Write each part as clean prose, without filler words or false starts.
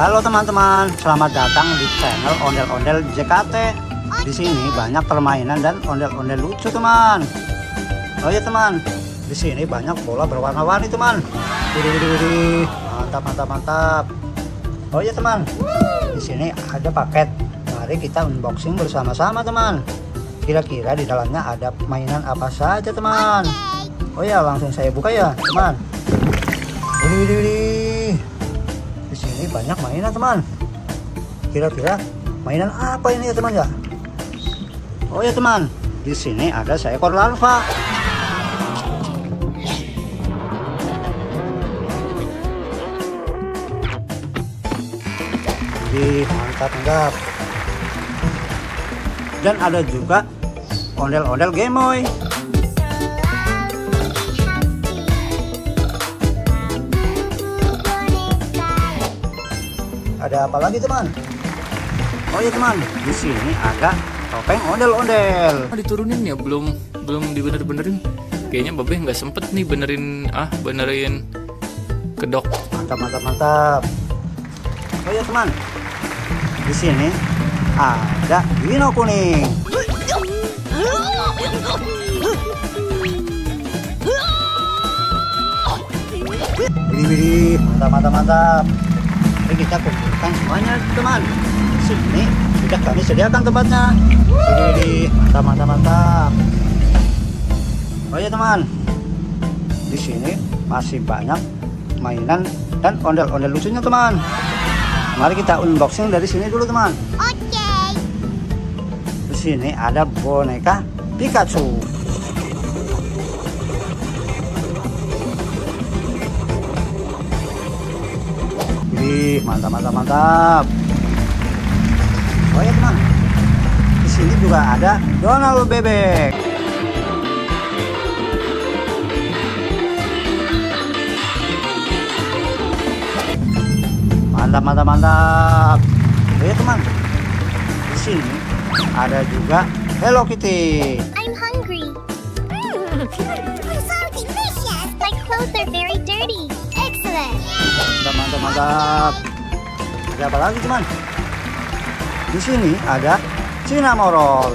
Halo teman-teman, selamat datang di channel Ondel-Ondel JKT. Di sini banyak permainan dan ondel-ondel lucu, teman. Oh ya teman, di sini banyak bola berwarna-warni, teman. Widih, mantap, mantap, mantap. Oh ya teman, di sini ada paket. Mari kita unboxing bersama-sama, teman. Kira-kira di dalamnya ada mainan apa saja, teman? Oh ya, langsung saya buka ya, teman. Widih. Di sini banyak mainan, teman. Kira-kira mainan apa ini ya, teman ya? Oh ya teman, di sini ada seekor larva. Mantap, mantap. Dan ada juga ondel-ondel gemoy. Ada apa lagi, teman? Oh ya teman, di sini ada topeng ondel-ondel. Diturunin ya, belum dibener-benerin. Kayaknya Babe nggak sempet nih benerin kedok. Mantap, mantap, mantap. Oh ya teman, di sini ada dino kuning. Widih, mantap, mantap, mantap. Mari kita kumpulkan semuanya, teman. Sini sudah kami sediakan tempatnya. Widih, mantap, mantap, mantap. Oh ya teman, di sini masih banyak mainan dan ondel-ondel lucunya, teman. Mari kita unboxing dari sini dulu, teman. Oke. Di sini ada boneka Pikachu. Wih, mantap, mantap, mantap. Oh ya teman, di sini juga ada Donald bebek. Mantap, mantap, mantap. Oh ya teman, di sini ada juga Hello Kitty. I'm hungry. So delicious. My clothes are very dirty. Excellent. Mantap, mantap, mantap. Ada apa lagi, teman? Di sini ada Cinnamoroll.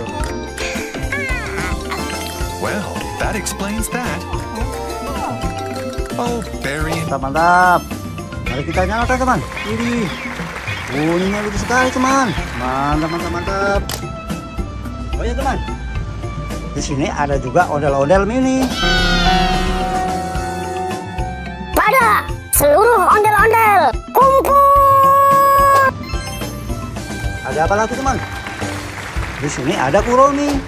Well, that explains that. Oh, Barry. Mantap, mantap. Mari kita nyalakan, teman. Ini bunyinya lucu sekali, teman. Mantap, mantap, mantap. Oh ya teman, di sini ada juga ondel-ondel mini. Pada seluruh ondel-ondel kumpul. Ada apa lagi, teman? Di sini ada Kuromi.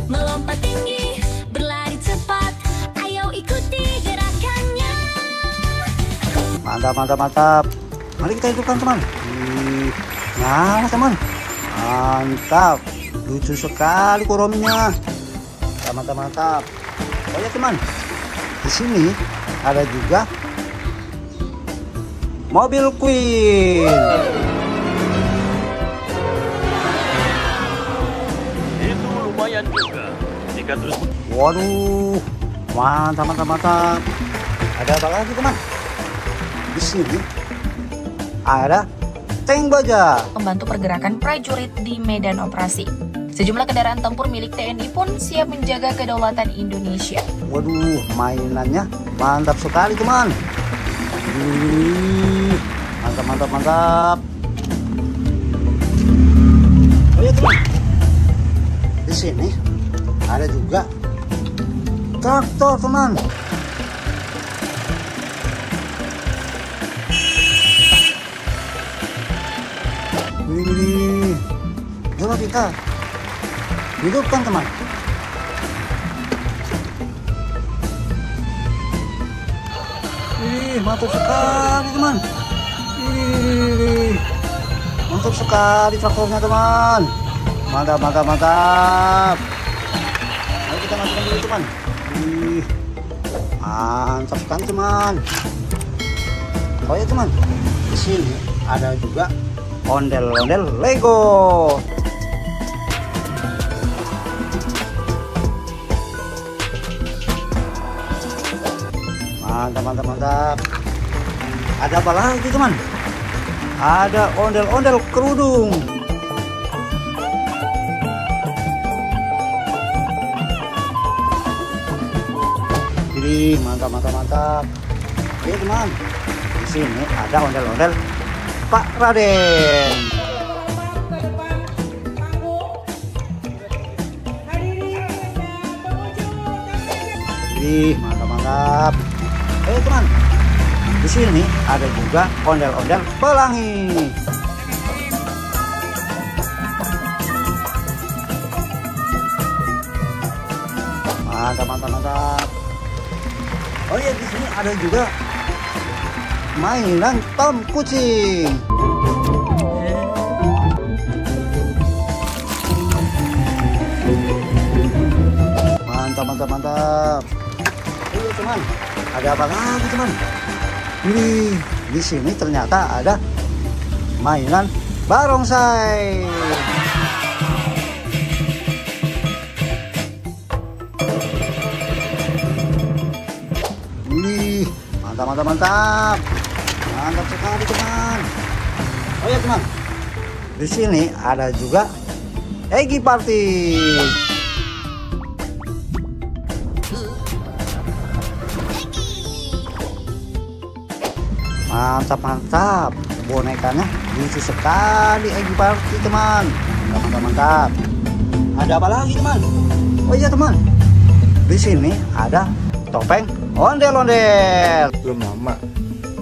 Melompat tinggi, berlari cepat, ayo ikuti gerakannya. Mantap, mantap, mantap. Mari kita hidupkan, teman. Nyala, teman. Mantap. Lucu sekali Kurominya. Mantap, mantap, mantap. Oh ya teman, di sini ada juga mobil Queen. Itu lumayan juga jika terus. Waduh, mantap, mantap, mantap. Ada apa lagi, teman? Di sini ada tank baja. Membantu pergerakan prajurit di medan operasi. Sejumlah kendaraan tempur milik TNI pun siap menjaga kedaulatan Indonesia. Waduh, mainannya mantap sekali, teman. Mantap, mantap, mantap. Oh ya teman, di sini ada juga traktor, teman. Wih, coba kita hidupkan, teman. Mantap sekali, teman. Mantap sekali traktornya, teman. Mantap, mantap, mantap. Ayo kita masukkan dulu, teman. Mantap sekali, teman. Oh ya teman, di sini ada juga ondel-ondel Lego. Mantap, mantap, mantap. Ada apa lagi, teman? ada ondel-ondel kerudung. Jadi mantap. Oke teman, di sini ada ondel-ondel Pak Raden. Jadi mantap. Oke teman, di sini ada juga ondel-ondel pelangi. Mantap. Oh iya, di sini ada juga mainan Tom kucing. Mantap. Iya teman, ada apa lagi teman? Ini di sini ternyata ada mainan barongsai. Mantap sekali teman. Oh ya teman, di sini ada juga Eggy Party. Mantap. Bonekanya lucu sekali Eggy Party teman. Mantap. Ada apa lagi teman? Oh iya teman, di sini ada topeng ondel-ondel. Belum lama.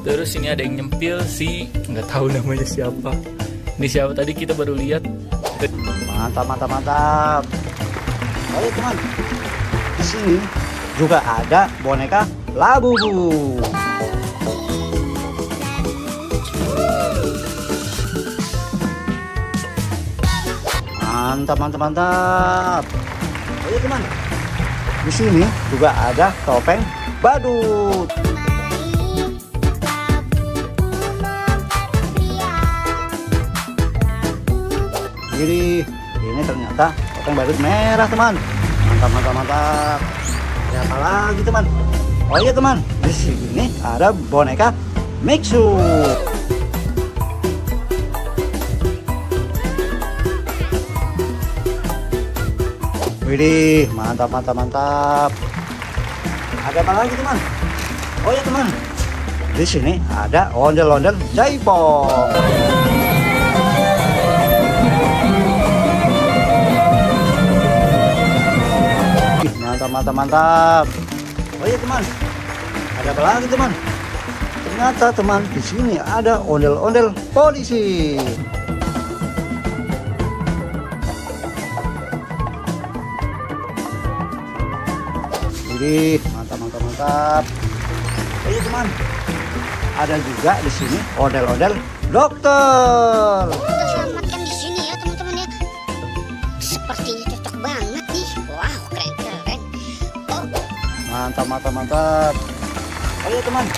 Terus ini ada yang nyempil sih, nggak tahu namanya siapa. Ini siapa tadi kita baru lihat. Mantap. Oh iya teman, di sini juga ada boneka Labubu. Mantap. Oh iya teman, di sini juga ada topeng badut. Jadi ini ternyata topeng badut merah teman. Mantap. Ada apa lagi teman? Oh iya teman, di sini ada boneka Mixu. Widih, mantap. Ada apa lagi teman? Oh ya teman, di sini ada ondel-ondel jaipong. Mantap. Oh ya teman, ada apa lagi teman? Ternyata teman, di sini ada ondel-ondel polisi. Jadi mantap. Oh iya teman, ada juga di sini ondel-ondel dokter. Kita selamatkan di sini ya teman-teman ya. Sepertinya cocok banget nih. Wow, keren. Oh, Mantap. Oh iya teman,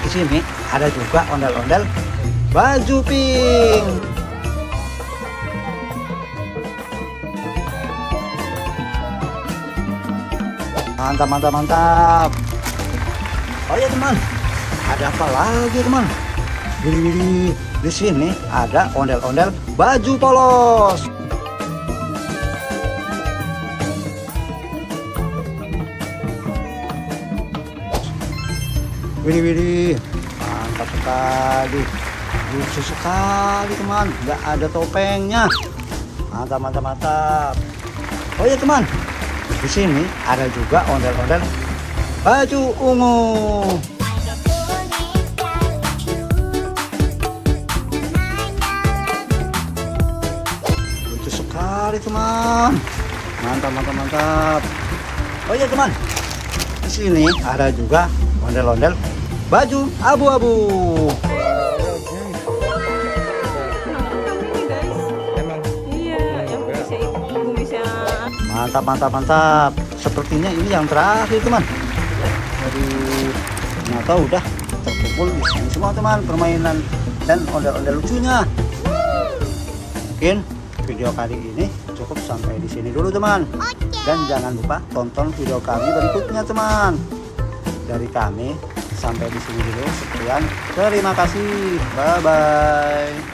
di sini ada juga ondel-ondel baju pink. Mantap. Oh iya teman, ada apa lagi teman? Di sini ada ondel-ondel baju polos. Widih, mantap sekali, lucu sekali teman, nggak ada topengnya. Mantap. Oh iya teman, di sini ada juga ondel-ondel baju ungu. Lucu sekali teman, mantap. Oh iya teman, di sini ada juga ondel-ondel baju abu-abu. Mantap. Sepertinya ini yang terakhir teman. Aduh, ternyata udah terkumpul di sini semua teman, permainan dan ondel-ondel lucunya. Mungkin video kali ini cukup sampai di sini dulu teman. Dan jangan lupa tonton video kami berikutnya teman. Dari kami, sampai di sini dulu. Sekian, terima kasih, bye bye.